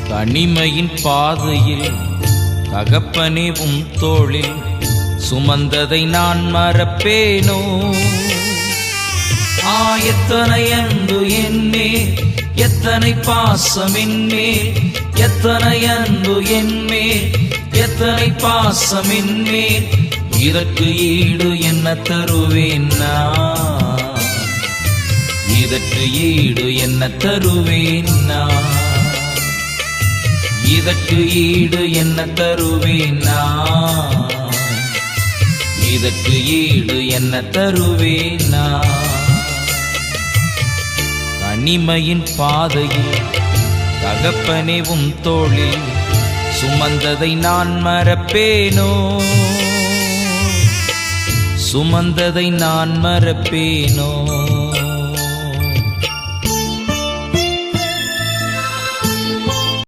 தனிமையின் பாதையில் தகப்பனே உம் தோளில் சுமந்ததை நான் மறப்பேனோ? எத்தனை அன்பு என்மேல், எத்தனை பாசம் என்மேல், எத்தனை அன்பு என்மேல், எத்தனை பாசம் என்மேல், இதற்கு ஈடு என்ன தருவேன் நான்? இதற்கு ஈடு என்ன தருவேன் நான்? இதற்கு ஈடு என்ன தருவேன் நான்? இதற்கு ஈடு என்ன தருவேன் நான்? தனிமையின் பாதையில் தகப்பனே உம் தோளில் சுமந்ததை நான் மறப்பேனோ? சுமந்ததை நான் மறப்பேனோ?